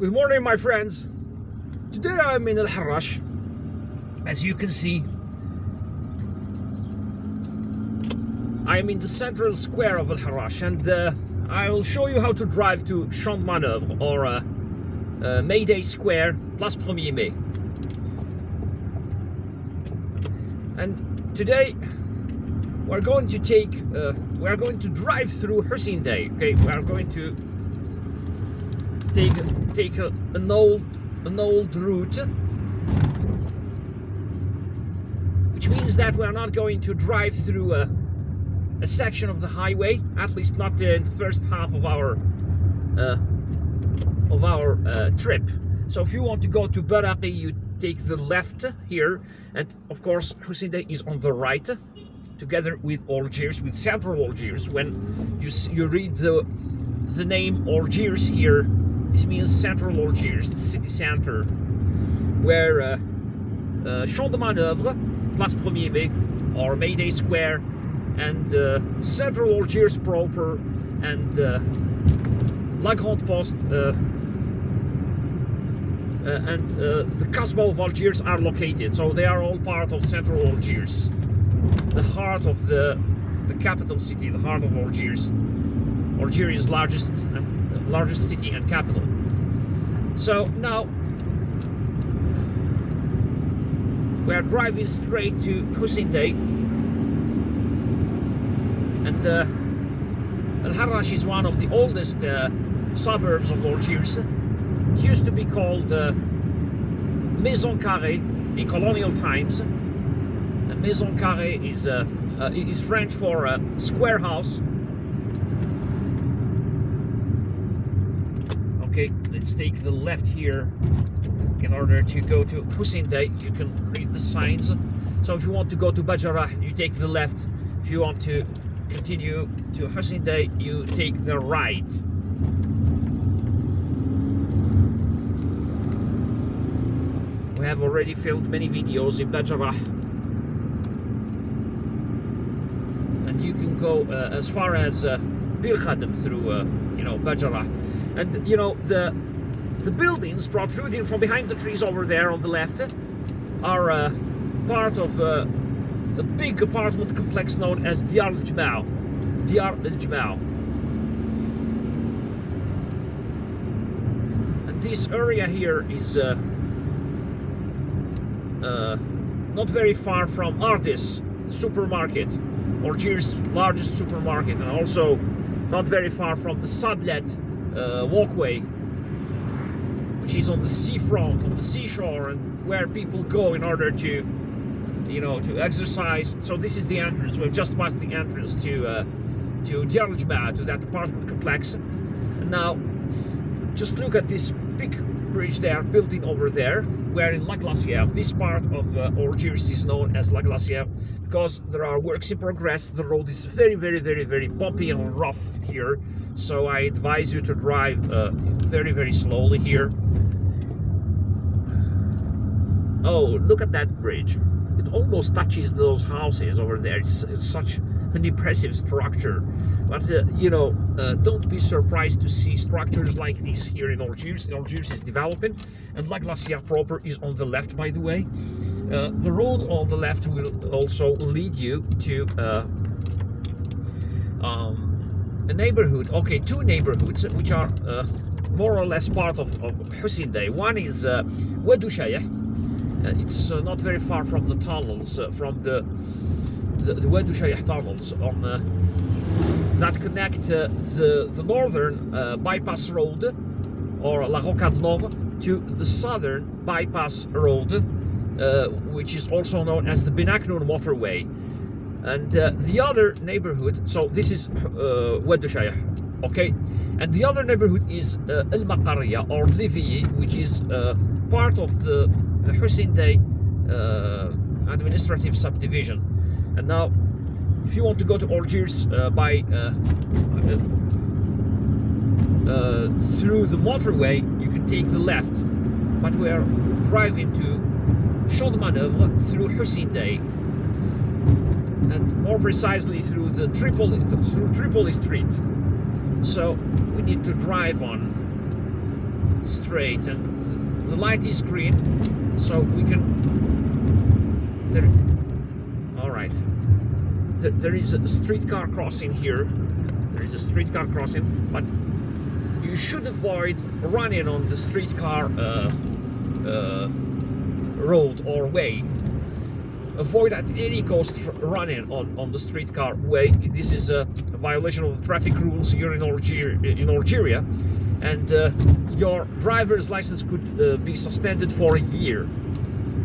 Good morning, my friends. Today I'm in Harrach. As you can see, I'm in the central square of Harrach, and I will show you how to drive to Champ de Manoeuvres, or May Day Square, Place 1er Mai. And today we're going to drive through Hussein Dey. Okay, we are going to take an old route, which means that we are not going to drive through a section of the highway, at least not in the first half of our trip. So if you want to go to Harrach, you take the left here, and of course Hussein Dey is on the right, together with Algiers, with Central Algiers. When you read the name Algiers here, this means Central Algiers, the city center, where Champ de Manoeuvres, Place 1er Mai, or May Day Square, and Central Algiers proper, and La Grande Poste, and the Casbah of Algiers are located. So they are all part of Central Algiers, the heart of the capital city, the heart of Algiers, Algeria's largest city and capital. So now we are driving straight to Hussein Dey, and Harrach is one of the oldest suburbs of Algiers. It used to be called Maison-Carrée in colonial times. And Maison-Carrée is French for square house. Okay, let's take the left here in order to go to Hussein Dey. You can read the signs. So if you want to go to Harrach, you take the left. If you want to continue to Hussein Dey, you take the right. We have already filmed many videos in Harrach, and you can go as far as Bilkhadem through Harrach. And the buildings protruding from behind the trees over there on the left are part of a big apartment complex known as Dar al-Jama'. And this area here is not very far from Ardis supermarket, Algiers' largest supermarket, and also not very far from the Sablet walkway, which is on the seafront, on the seashore, and where people go in order to exercise. So this is the entrance. We've just passed the entrance to Dar al-Jama', to that apartment complex. And now just look at this big bridge they are building over there. We're in La Glacière. This part of Algiers is known as La Glacière because there are works in progress. The road is very, very, very, very bumpy and rough here, so I advise you to drive very, very slowly here. Oh, look at that bridge. It almost touches those houses over there. It's such an impressive structure. But don't be surprised to see structures like this here in Algiers. Algiers is developing, and La Glacière proper is on the left, by the way. The road on the left will also lead you to a neighborhood. Okay, two neighborhoods which are more or less part of Hussein Dey. One is Wad Shayh. It's not very far from the tunnels, from the Wad Shayh tunnels that connect the northern bypass road, or La Rocade Nord, to the southern bypass road, which is also known as the Benaknoun waterway. And the other neighborhood, so this is Wad Shayh, okay? And the other neighborhood is El Maqarriya, or Liviye, which is part of the Hussein Dey administrative subdivision. And now, if you want to go to Algiers by through the motorway, you can take the left. But we are driving to Champ de Manoeuvres through Hussein Dey, and more precisely through Tripoli Street. So we need to drive on straight, and the light is green, so we can. All right. There is a streetcar crossing here. There is a streetcar crossing, but you should avoid running on the streetcar road or way. Avoid at any cost running on the streetcar way. This is a violation of the traffic rules here in Algeria, and your driver's license could be suspended for a year.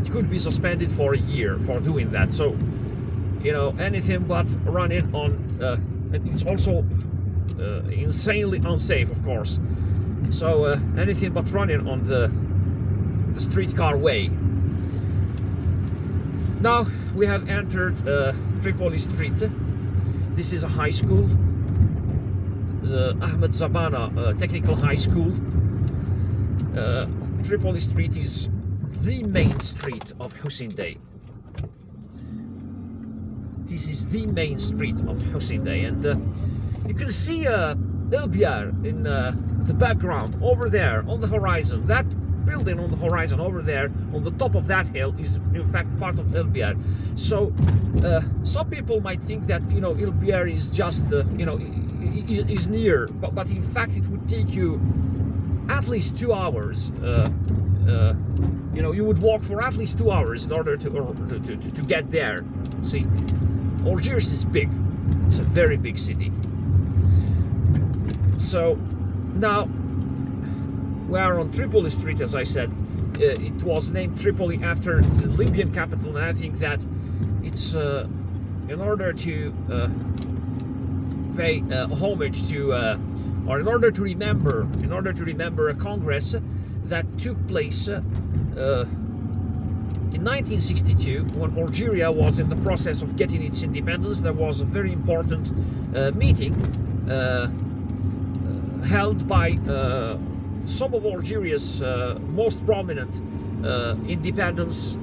It could be suspended for a year for doing that. So, you know, anything but running on, and it's also insanely unsafe, of course. So anything but running on the streetcar way. Now we have entered Tripoli Street. This is a high school, the Ahmed Zabana Technical High School. Tripoli Street is the main street of Hussein Dey. This is the main street of Hussein Dey, and you can see Elbiar in the background over there on the horizon. That building on the horizon over there on the top of that hill is in fact part of Elbiar. So some people might think that, you know, Elbiar is just you know, is near, but in fact it would take you at least 2 hours. You know, you would walk for at least 2 hours in order to get there. See, Algiers is big. It's a very big city. So now we are on Tripoli Street, as I said. It was named Tripoli after the Libyan capital, and I think that it's in order to pay homage to, or in order to remember a congress that took place in 1962, when Algeria was in the process of getting its independence. There was a very important meeting held by some of Algeria's most prominent independence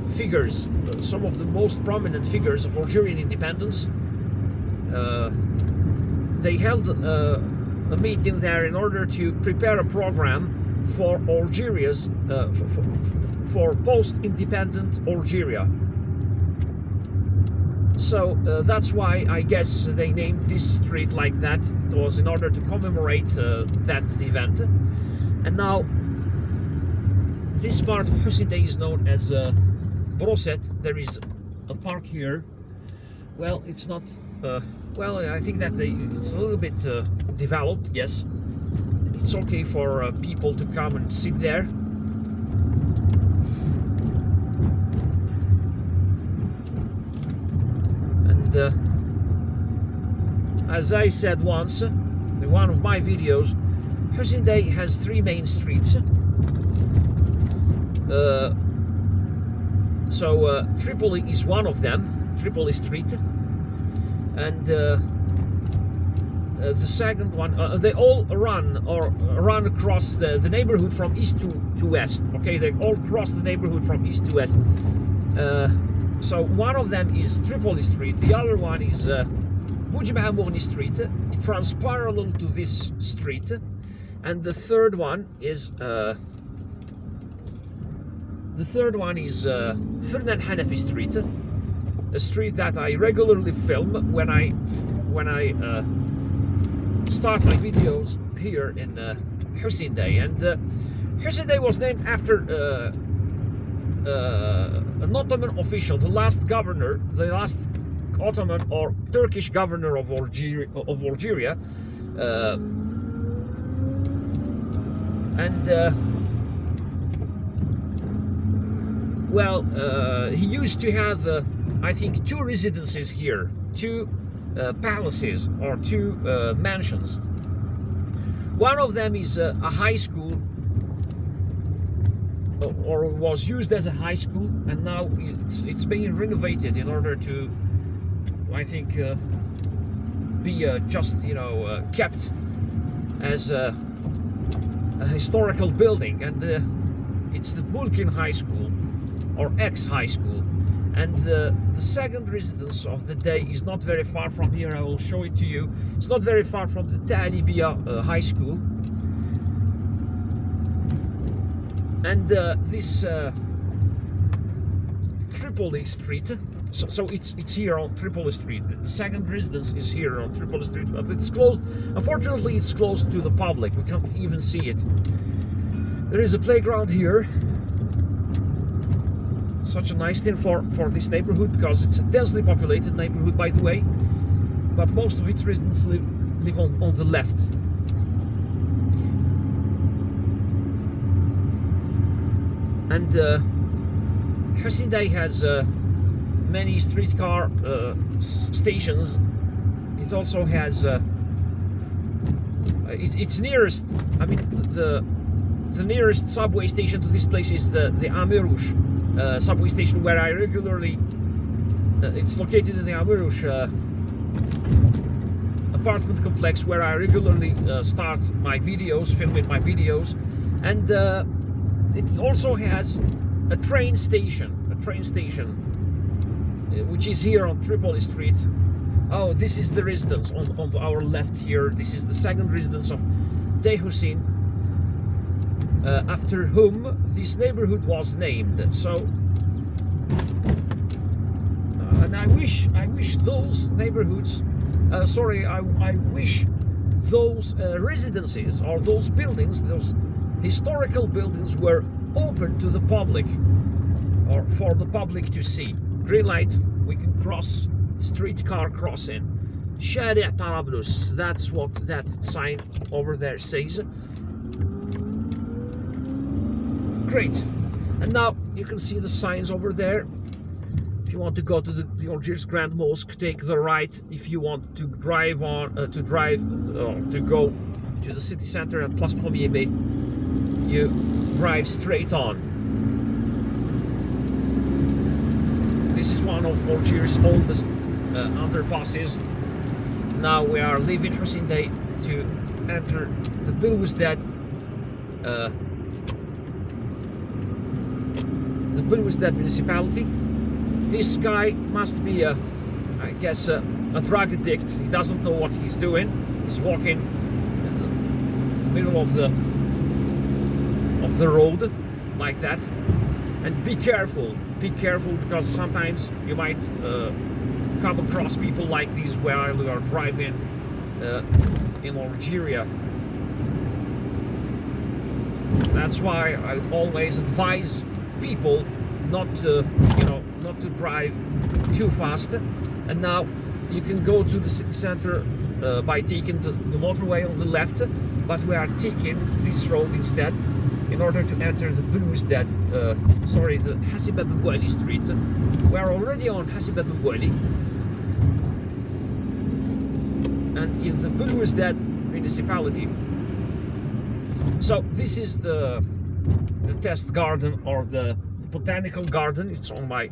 figures, some of the most prominent figures of Algerian independence. They held a meeting there in order to prepare a program for Algeria's for post-independent Algeria. So that's why I guess they named this street like that. It was in order to commemorate that event. And now this part of Hussein Dey is known as Brosset. There is a park here. Well, it's not. Well, I think that it's a little bit developed. Yes, it's okay for people to come and sit there. And as I said once in one of my videos, Hussein Dey has 3 main streets. So Tripoli is one of them, Tripoli Street, and the second one, they all run across the neighborhood from east to west. Okay, they all cross the neighborhood from east to west. So one of them is Tripoli Street, the other one is Boujma Street. It runs parallel to this street, and the third one is Fernan Hanafi Street, a street that I regularly film when I start my videos here in Hussein Dey. And Hussein Dey was named after an Ottoman official, the last Ottoman or Turkish governor of Algeria, he used to have, I think, 2 residences here, 2 palaces or 2 mansions. One of them is a high school, or was used as a high school, and now it's being renovated in order to, I think, be just, you know, kept as a historical building, and it's the Bulkin High School, or ex-high school. And the second residence of the day is not very far from here. I will show it to you. It's not very far from the Talibia High School. And this Tripoli Street, so it's here on Tripoli Street. The second residence is here on Tripoli Street, but it's closed. Unfortunately, it's closed to the public. We can't even see it. There is a playground here. Such a nice thing for this neighborhood, because it's a densely populated neighborhood, by the way, but most of its residents live on the left. And Hussein Dey has many streetcar stations. It also has its nearest, I mean, the nearest subway station to this place is the Harrach subway station, where I regularly, it's located in the Harrach apartment complex, where I regularly start my videos, filming my videos. And it also has a train station, which is here on Tripoli Street. Oh, this is the residence on our left here. This is the second residence of Dey Hussein, after whom this neighborhood was named. So, and I wish those neighborhoods, I wish those residences, or those buildings, those historical buildings, were open to the public, or for the public to see. Green light, we can cross, streetcar crossing. Sharia Tarablus, that's what that sign over there says. Great. And now you can see the signs over there. If you want to go to the Algiers Grand Mosque, take the right. If you want to drive on, to go to the city center at Place 1er Mai, you drive straight on. This is one of Algiers' oldest underpasses. Now we are leaving Hussein Dey to enter the Belouizdad, municipality. This guy must be I guess a drug addict. He doesn't know what he's doing. He's walking in the middle of the road like that. And be careful, because sometimes you might come across people like these while you are driving in Algeria. That's why I always advise people not to drive too fast. And now you can go to the city center by taking the motorway on the left, but we are taking this road instead in order to enter the Belouizdad, the Hussein Dey and Belouizdad Street. We are already on Hussein Dey and Belouizdad, and in the Belouizdad municipality. So this is the test garden, or the botanical garden. It's on my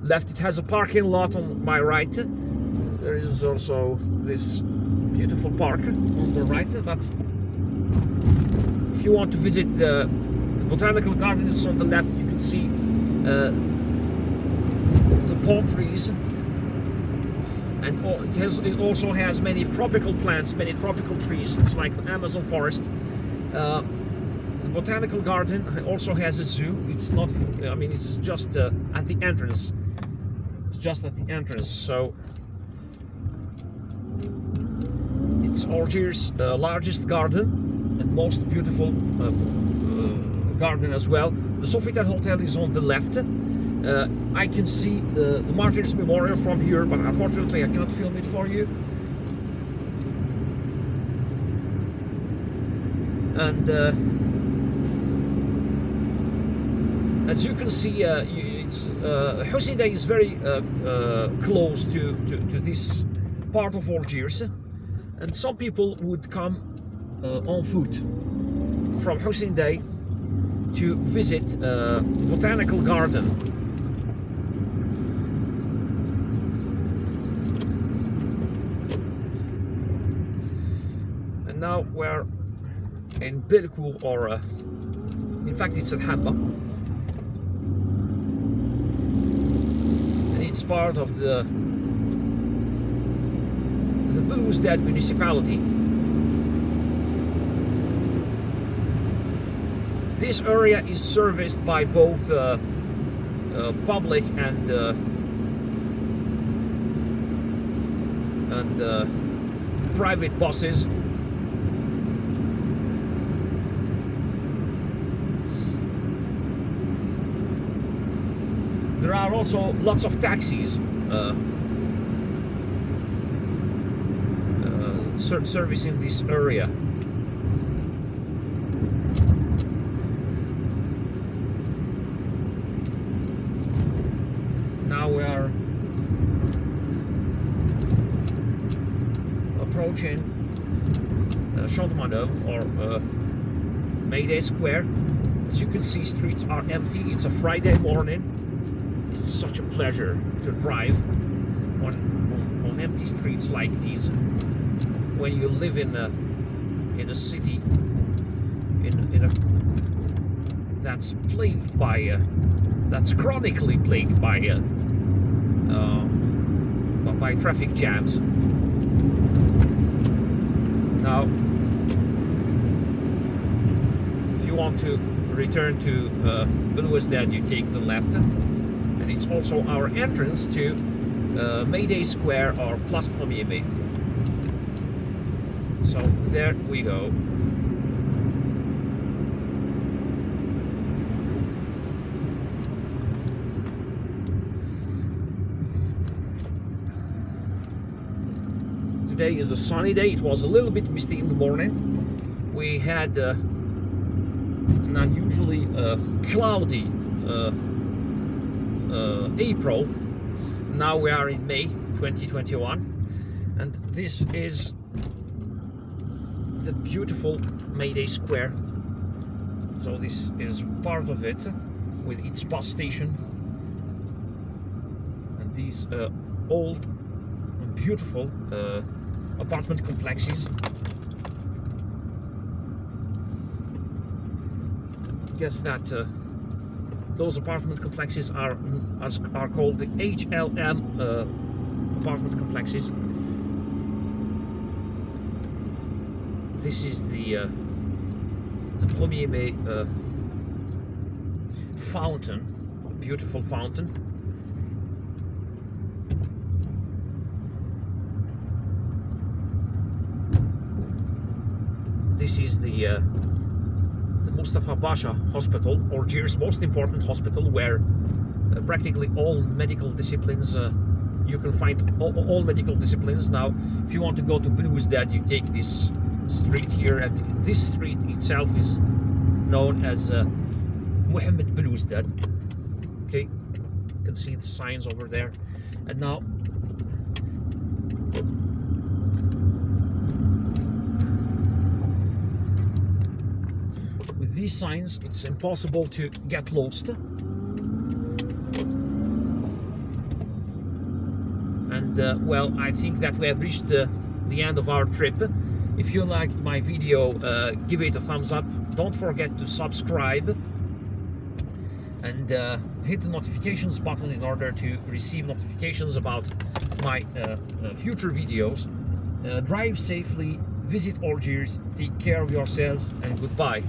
left. It has a parking lot on my right. There is also this beautiful park on the right, but if you want to visit the botanical garden, it's on the left. You can see the palm trees, and it also has many tropical plants, many tropical trees. It's like the Amazon forest. The botanical garden also has a zoo. It's not, I mean, it's just at the entrance. It's just at the entrance. So it's Algiers' largest garden and most beautiful garden as well. The Sofitel Hotel is on the left. I can see the Martyrs Memorial from here, but unfortunately I cannot film it for you. And as you can see, Hussein Dey is very close to this part of Algiers, and some people would come on foot from Hussein Dey to visit the botanical garden. And now we're in Belcourt, or in fact it's at Harrach. It's part of the Belouizdad municipality. This area is serviced by both public and private buses. There are also lots of taxis servicing this area. Now we are approaching Champ de Manoeuvres, or Mayday Square. As you can see, streets are empty. It's a Friday morning. It's such a pleasure to drive on empty streets like these when you live in a city that's plagued by that's chronically plagued by traffic jams. Now, if you want to return to Belouizdad, you take the left, and it's also our entrance to Mayday Square, or Place 1er Mai. So there we go. Today is a sunny day. It was a little bit misty in the morning. We had an unusually cloudy April. Now we are in May 2021, and this is the beautiful Mayday Square. So this is part of it, with its bus station and these old and beautiful apartment complexes. Guess that those apartment complexes are called the HLM apartment complexes. This is the 1er Mai fountain, a beautiful fountain. This is the Mustafa Pasha Hospital, Algiers' most important hospital, where practically all medical disciplines, you can find all medical disciplines. Now, if you want to go to Belouizdad, you take this street here, and this street itself is known as Mohammed Belouizdad. Okay, you can see the signs over there. And now, with these signs, it's impossible to get lost. And well, I think that we have reached the end of our trip. If you liked my video, give it a thumbs up. Don't forget to subscribe and hit the notifications button in order to receive notifications about my future videos. Drive safely, visit Algiers, take care of yourselves, and goodbye.